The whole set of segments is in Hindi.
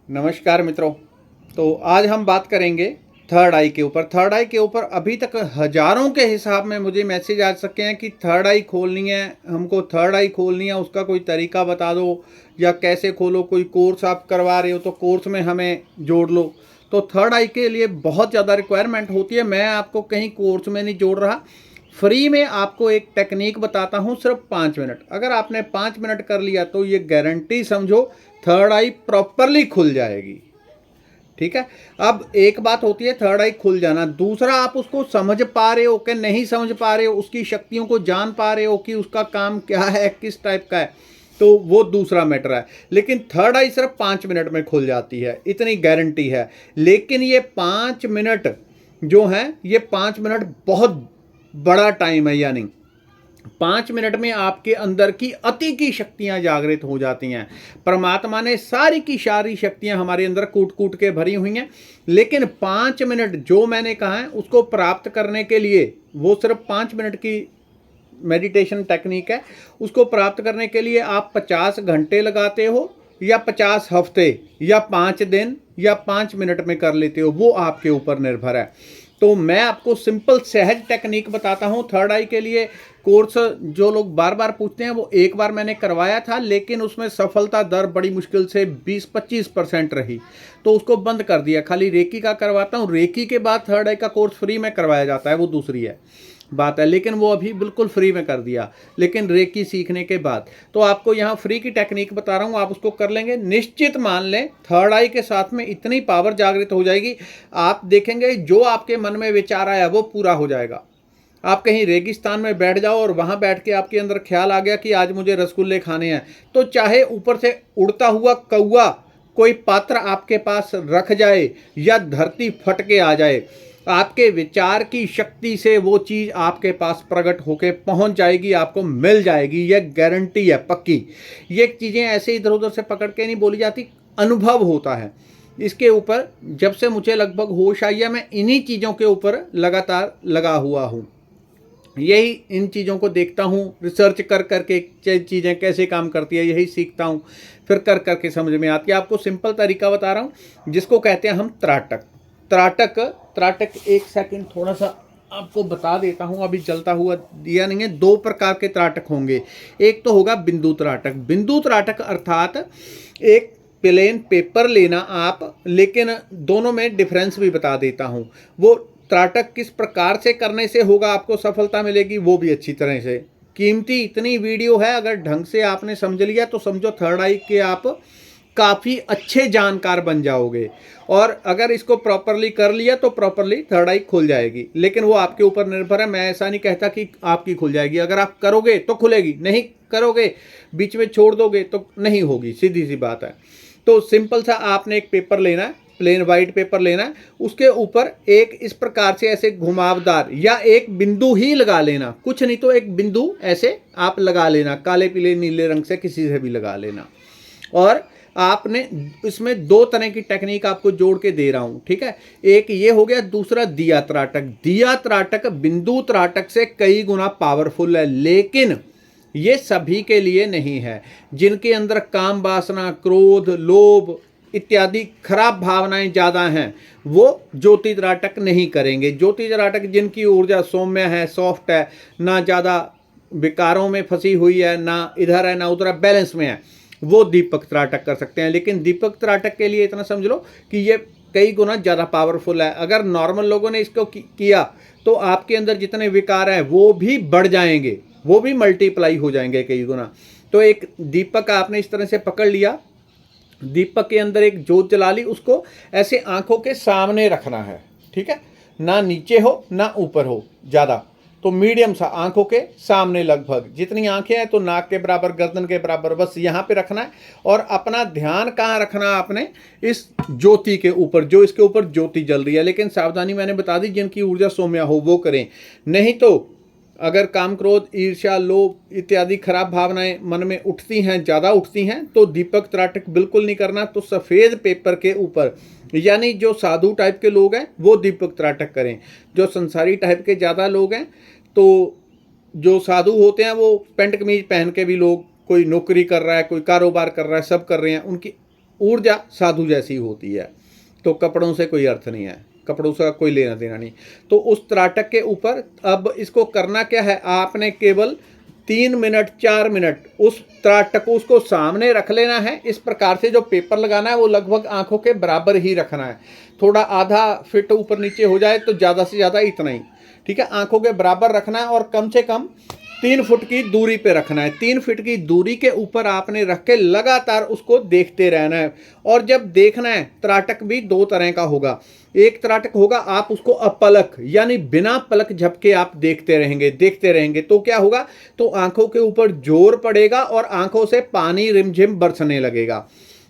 नमस्कार मित्रों। तो आज हम बात करेंगे थर्ड आई के ऊपर। थर्ड आई के ऊपर अभी तक हज़ारों के हिसाब में मुझे मैसेज आ सके हैं कि थर्ड आई खोलनी है, हमको थर्ड आई खोलनी है, उसका कोई तरीका बता दो या कैसे खोलो। कोई कोर्स आप करवा रहे हो तो कोर्स में हमें जोड़ लो। तो थर्ड आई के लिए बहुत ज़्यादा रिक्वायरमेंट होती है। मैं आपको कहीं कोर्स में नहीं जोड़ रहा, फ्री में आपको एक टेक्निक बताता हूँ, सिर्फ 5 मिनट। अगर आपने 5 मिनट कर लिया तो ये गारंटी समझो थर्ड आई प्रॉपरली खुल जाएगी। ठीक है। अब एक बात होती है थर्ड आई खुल जाना, दूसरा आप उसको समझ पा रहे हो कि नहीं समझ पा रहे हो, उसकी शक्तियों को जान पा रहे हो कि उसका काम क्या है, किस टाइप का है, तो वो दूसरा मैटर है। लेकिन थर्ड आई सिर्फ 5 मिनट में खुल जाती है, इतनी गारंटी है। लेकिन ये 5 मिनट जो है, ये 5 मिनट बहुत बड़ा टाइम है। यानी 5 मिनट में आपके अंदर की अति की शक्तियां जागृत हो जाती हैं। परमात्मा ने सारी की सारी शक्तियां हमारे अंदर कूट कूट के भरी हुई हैं। लेकिन 5 मिनट जो मैंने कहा है उसको प्राप्त करने के लिए, वो सिर्फ 5 मिनट की मेडिटेशन टेक्निक है। उसको प्राप्त करने के लिए आप 50 घंटे लगाते हो या 50 हफ्ते या 5 दिन या 5 मिनट में कर लेते हो, वो आपके ऊपर निर्भर है। तो मैं आपको सिंपल सहज टेक्निक बताता हूँ थर्ड आई के लिए। कोर्स जो लोग बार बार पूछते हैं, वो एक बार मैंने करवाया था, लेकिन उसमें सफलता दर बड़ी मुश्किल से 20-25% रही, तो उसको बंद कर दिया। खाली रेकी का करवाता हूँ। रेकी के बाद थर्ड आई का कोर्स फ्री में करवाया जाता है, वो दूसरी है बात है, लेकिन वो अभी बिल्कुल फ्री में कर दिया। लेकिन रेकी सीखने के बाद तो आपको यहाँ फ्री की टेक्निक बता रहा हूँ, आप उसको कर लेंगे, निश्चित मान लें थर्ड आई के साथ में इतनी पावर जागृत हो जाएगी। आप देखेंगे जो आपके मन में विचार आया वो पूरा हो जाएगा। आप कहीं रेगिस्तान में बैठ जाओ और वहां बैठ के आपके अंदर ख्याल आ गया कि आज मुझे रसगुल्ले खाने हैं, तो चाहे ऊपर से उड़ता हुआ कौवा कोई पात्र आपके पास रख जाए या धरती फट के आ जाए, आपके विचार की शक्ति से वो चीज़ आपके पास प्रकट होके पहुंच जाएगी, आपको मिल जाएगी। यह गारंटी है पक्की। ये चीज़ें ऐसे इधर उधर से पकड़ के नहीं बोली जाती, अनुभव होता है इसके ऊपर। जब से मुझे लगभग होश आई है, मैं इन्हीं चीज़ों के ऊपर लगातार लगा हुआ हूँ। यही इन चीज़ों को देखता हूँ, रिसर्च कर करके चीज़ें कैसे काम करती है यही सीखता हूँ, फिर कर करके समझ में आती है। आपको सिंपल तरीका बता रहा हूँ जिसको कहते हैं हम त्राटक। त्राटक त्राटक एक सेकंड थोड़ा सा आपको बता देता हूँ, अभी जलता हुआ दिया नहीं है। 2 प्रकार के त्राटक होंगे। एक तो होगा बिंदु त्राटक। बिंदु त्राटक अर्थात एक प्लेन पेपर लेना आप, लेकिन दोनों में डिफरेंस भी बता देता हूँ। वो त्राटक किस प्रकार से करने से होगा आपको सफलता मिलेगी, वो भी अच्छी तरह से। कीमती इतनी वीडियो है, अगर ढंग से आपने समझ लिया तो समझो थर्ड आई के आप काफ़ी अच्छे जानकार बन जाओगे। और अगर इसको प्रॉपरली कर लिया तो प्रॉपरली थर्ड आई खुल जाएगी। लेकिन वो आपके ऊपर निर्भर है। मैं ऐसा नहीं कहता कि आपकी खुल जाएगी। अगर आप करोगे तो खुलेगी, नहीं करोगे बीच में छोड़ दोगे तो नहीं होगी, सीधी सी बात है। तो सिंपल सा आपने एक पेपर लेना है, प्लेन वाइट पेपर लेना है, उसके ऊपर एक इस प्रकार से ऐसे घुमावदार या एक बिंदु ही लगा लेना, कुछ नहीं तो एक बिंदु ऐसे आप लगा लेना, काले पीले नीले रंग से किसी से भी लगा लेना। और आपने इसमें 2 तरह की टेक्निक आपको जोड़ के दे रहा हूं, ठीक है। एक ये हो गया, दूसरा दिया त्राटक। दिया त्राटक बिंदु त्राटक से कई गुना पावरफुल है, लेकिन ये सभी के लिए नहीं है। जिनके अंदर काम वासना, क्रोध, लोभ इत्यादि खराब भावनाएं ज़्यादा हैं, वो ज्योति त्राटक नहीं करेंगे। ज्योति त्राटक जिनकी ऊर्जा सौम्य है, सॉफ्ट है, ना ज़्यादा विकारों में फंसी हुई है, ना इधर है ना उधर, बैलेंस में है, वो दीपक त्राटक कर सकते हैं। लेकिन दीपक त्राटक के लिए इतना समझ लो कि ये कई गुना ज़्यादा पावरफुल है। अगर नॉर्मल लोगों ने इसको किया तो आपके अंदर जितने विकार हैं वो भी बढ़ जाएंगे, वो भी मल्टीप्लाई हो जाएंगे कई गुना। तो एक दीपक आपने इस तरह से पकड़ लिया, दीपक के अंदर एक जोत जला ली, उसको ऐसे आंखों के सामने रखना है, ठीक है। ना नीचे हो ना ऊपर हो ज़्यादा, तो मीडियम सा आंखों के सामने, लगभग जितनी आंखें हैं तो नाक के बराबर, गर्दन के बराबर, बस यहाँ पे रखना है। और अपना ध्यान कहाँ रखना है आपने, इस ज्योति के ऊपर, जो इसके ऊपर ज्योति जल रही है। लेकिन सावधानी मैंने बता दी, जिनकी ऊर्जा सौम्य हो वो करें। नहीं तो अगर काम, क्रोध, ईर्ष्या, लोभ इत्यादि खराब भावनाएं मन में उठती हैं, ज़्यादा उठती हैं, तो दीपक त्राटक बिल्कुल नहीं करना। तो सफ़ेद पेपर के ऊपर, यानी जो साधु टाइप के लोग हैं वो दीपक त्राटक करें। जो संसारी टाइप के ज़्यादा लोग हैं, तो जो साधु होते हैं वो पेंट कमीज पहन के भी, लोग कोई नौकरी कर रहा है, कोई कारोबार कर रहा है, सब कर रहे हैं, उनकी ऊर्जा साधु जैसी होती है, तो कपड़ों से कोई अर्थ नहीं है, कपड़ों से कोई लेना देना नहीं। तो उस त्राटक के ऊपर अब इसको करना क्या है, आपने केवल 3 मिनट 4 मिनट उस त्राटक को उसको सामने रख लेना है। इस प्रकार से जो पेपर लगाना है वो लगभग आंखों के बराबर ही रखना है, थोड़ा आधा फिट ऊपर नीचे हो जाए तो ज़्यादा से ज़्यादा इतना ही, ठीक है। आंखों के बराबर रखना है और कम से कम 3 फुट की दूरी पे रखना है। 3 फुट की दूरी के ऊपर आपने रख के लगातार उसको देखते रहना है। और जब देखना है, त्राटक भी 2 तरह का होगा। एक त्राटक होगा आप उसको अपलक यानी बिना पलक झपके आप देखते रहेंगे, तो क्या होगा, तो आंखों के ऊपर जोर पड़ेगा और आंखों से पानी रिमझिम बरसने लगेगा,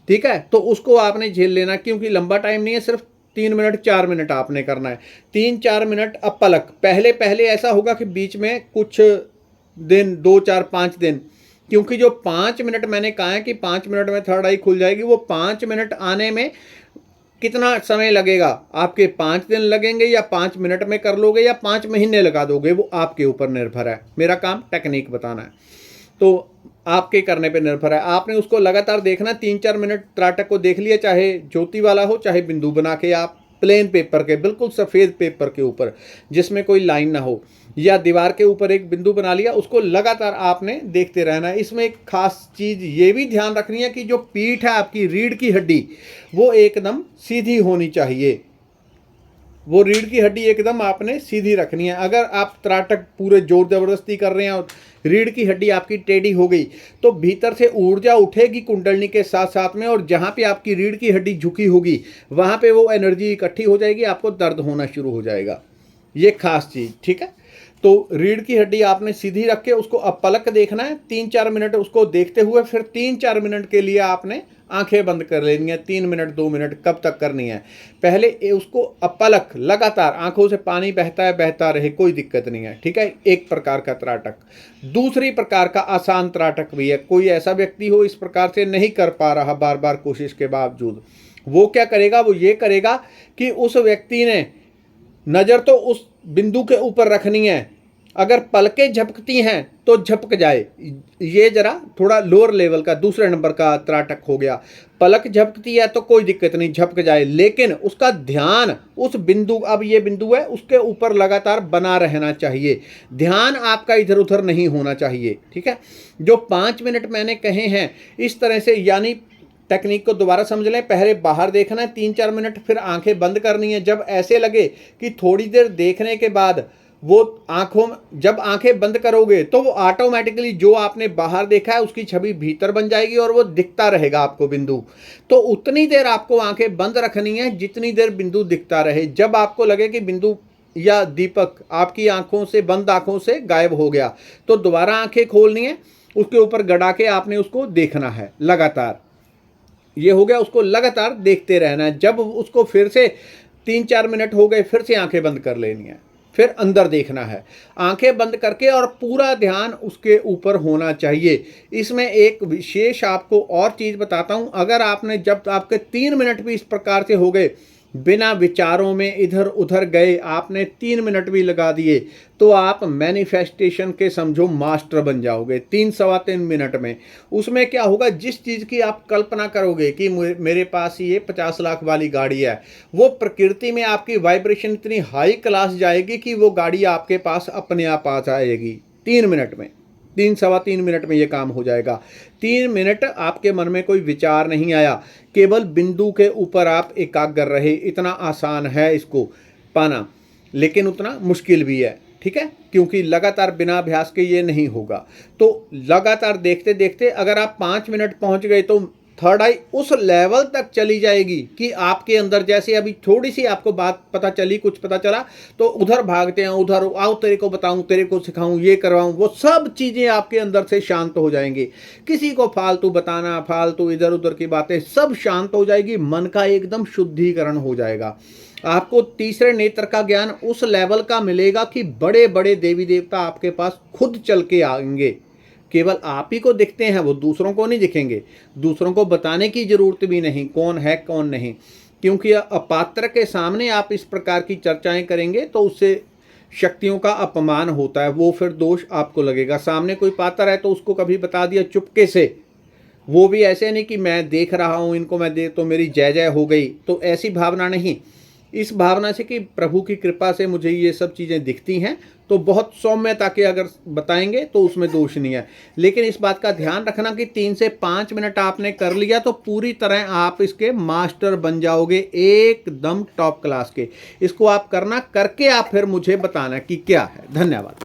ठीक है। तो उसको आपने झेल लेना, क्योंकि लंबा टाइम नहीं है, सिर्फ 3 मिनट 4 मिनट आपने करना है। 3-4 मिनट अपलक। पहले पहले ऐसा होगा कि बीच में कुछ दिन 2 4 5 दिन, क्योंकि जो 5 मिनट मैंने कहा है कि 5 मिनट में थर्ड आई खुल जाएगी, वो 5 मिनट आने में कितना समय लगेगा, आपके 5 दिन लगेंगे या 5 मिनट में कर लोगे या 5 महीने लगा दोगे, वो आपके ऊपर निर्भर है। मेरा काम टेक्निक बताना है, तो आपके करने पे निर्भर है। आपने उसको लगातार देखना, 3-4 मिनट त्राटक को देख लिया, चाहे ज्योति वाला हो चाहे बिंदु बना के, आप प्लेन पेपर के, बिल्कुल सफ़ेद पेपर के ऊपर जिसमें कोई लाइन ना हो, या दीवार के ऊपर एक बिंदु बना लिया, उसको लगातार आपने देखते रहना है। इसमें एक खास चीज़ ये भी ध्यान रखनी है कि जो पीठ है आपकी, रीढ़ की हड्डी, वो एकदम सीधी होनी चाहिए। वो रीढ़ की हड्डी एकदम आपने सीधी रखनी है। अगर आप त्राटक पूरे जोर जबरदस्ती कर रहे हैं और रीढ़ की हड्डी आपकी टेढ़ी हो गई, तो भीतर से ऊर्जा उठेगी कुंडलनी के साथ साथ में, और जहाँ पे आपकी रीढ़ की हड्डी झुकी होगी वहाँ पे वो एनर्जी इकट्ठी हो जाएगी, आपको दर्द होना शुरू हो जाएगा। ये खास चीज़, ठीक है। तो रीढ़ की हड्डी आपने सीधी रख के उसको अपलक देखना है, 3-4 मिनट उसको देखते हुए फिर 3-4 मिनट के लिए आपने आंखें बंद कर लेनी है। 3 मिनट 2 मिनट कब तक करनी है, पहले उसको अपलक लगातार, आंखों से पानी बहता रहे, कोई दिक्कत नहीं है, ठीक है। एक प्रकार का त्राटक। दूसरी प्रकार का आसान त्राटक भी है। कोई ऐसा व्यक्ति हो इस प्रकार से नहीं कर पा रहा बार बार कोशिश के बावजूद, वो क्या करेगा, वो ये करेगा कि उस व्यक्ति ने नज़र तो उस बिंदु के ऊपर रखनी है, अगर पलकें झपकती हैं तो झपक जाए। ये जरा थोड़ा लोअर लेवल का दूसरे नंबर का त्राटक हो गया। पलक झपकती है तो कोई दिक्कत नहीं, झपक जाए, लेकिन उसका ध्यान उस बिंदु, अब ये बिंदु है, उसके ऊपर लगातार बना रहना चाहिए। ध्यान आपका इधर उधर नहीं होना चाहिए, ठीक है। जो 5 मिनट मैंने कहे हैं इस तरह से, यानी टेक्निक को दोबारा समझ लें। पहले बाहर देखना है 3-4 मिनट, फिर आंखें बंद करनी है। जब ऐसे लगे कि थोड़ी देर देखने के बाद वो आंखों में, जब आंखें बंद करोगे तो वो ऑटोमेटिकली जो आपने बाहर देखा है उसकी छवि भीतर बन जाएगी और वो दिखता रहेगा आपको बिंदु। तो उतनी देर आपको आंखें बंद रखनी है जितनी देर बिंदु दिखता रहे। जब आपको लगे कि बिंदु या दीपक आपकी आंखों से, बंद आंखों से गायब हो गया, तो दोबारा आंखें खोलनी है, उसके ऊपर गड़ा के आपने उसको देखना है लगातार। ये हो गया, उसको लगातार देखते रहना है। जब उसको फिर से 3-4 मिनट हो गए, फिर से आंखें बंद कर लेनी है, फिर अंदर देखना है आंखें बंद करके, और पूरा ध्यान उसके ऊपर होना चाहिए। इसमें एक विशेष आपको और चीज़ बताता हूँ। अगर आपने, जब आपके 3 मिनट भी इस प्रकार से हो गए, बिना विचारों में इधर उधर गए, आपने 3 मिनट भी लगा दिए, तो आप मैनिफेस्टेशन के समझो मास्टर बन जाओगे 3-3.25 मिनट में। उसमें क्या होगा, जिस चीज़ की आप कल्पना करोगे कि मेरे पास ये 50 लाख वाली गाड़ी है, वो प्रकृति में आपकी वाइब्रेशन इतनी हाई क्लास जाएगी कि वो गाड़ी आपके पास अपने आप आ जाएगी 3 मिनट में। 3-3.25 मिनट में ये काम हो जाएगा। 3 मिनट आपके मन में कोई विचार नहीं आया, केवल बिंदु के ऊपर आप एकाग्र रहे। इतना आसान है इसको पाना, लेकिन उतना मुश्किल भी है, ठीक है, क्योंकि लगातार बिना अभ्यास के ये नहीं होगा। तो लगातार देखते देखते अगर आप 5 मिनट पहुंच गए तो थर्ड आई उस लेवल तक चली जाएगी कि आपके अंदर, जैसे अभी थोड़ी सी आपको बात पता चली, कुछ पता चला, तो उधर भागते हैं, उधर आओ तेरे को बताऊं, तेरे को सिखाऊं, ये करवाऊं, वो सब चीज़ें आपके अंदर से शांत हो जाएंगी। किसी को फालतू बताना, फालतू इधर उधर की बातें सब शांत हो जाएगी। मन का एकदम शुद्धिकरण हो जाएगा। आपको तीसरे नेत्र का ज्ञान उस लेवल का मिलेगा कि बड़े बड़े देवी देवता आपके पास खुद चल के आएंगे। केवल आप ही को दिखते हैं, वो दूसरों को नहीं दिखेंगे। दूसरों को बताने की जरूरत भी नहीं कौन है कौन नहीं, क्योंकि अपात्र के सामने आप इस प्रकार की चर्चाएं करेंगे तो उससे शक्तियों का अपमान होता है, वो फिर दोष आपको लगेगा। सामने कोई पात्र है तो उसको कभी बता दिया चुपके से, वो भी ऐसे नहीं कि मैं देख रहा हूँ इनको, मैं देख तो मेरी जय जय हो गई, तो ऐसी भावना नहीं। इस भावना से कि प्रभु की कृपा से मुझे ये सब चीज़ें दिखती हैं, तो बहुत सौम्यता के अगर बताएंगे तो उसमें दोष नहीं है। लेकिन इस बात का ध्यान रखना कि 3 से 5 मिनट आपने कर लिया तो पूरी तरह आप इसके मास्टर बन जाओगे, एकदम टॉप क्लास के। इसको आप करना, करके आप फिर मुझे बताना कि क्या है। धन्यवाद।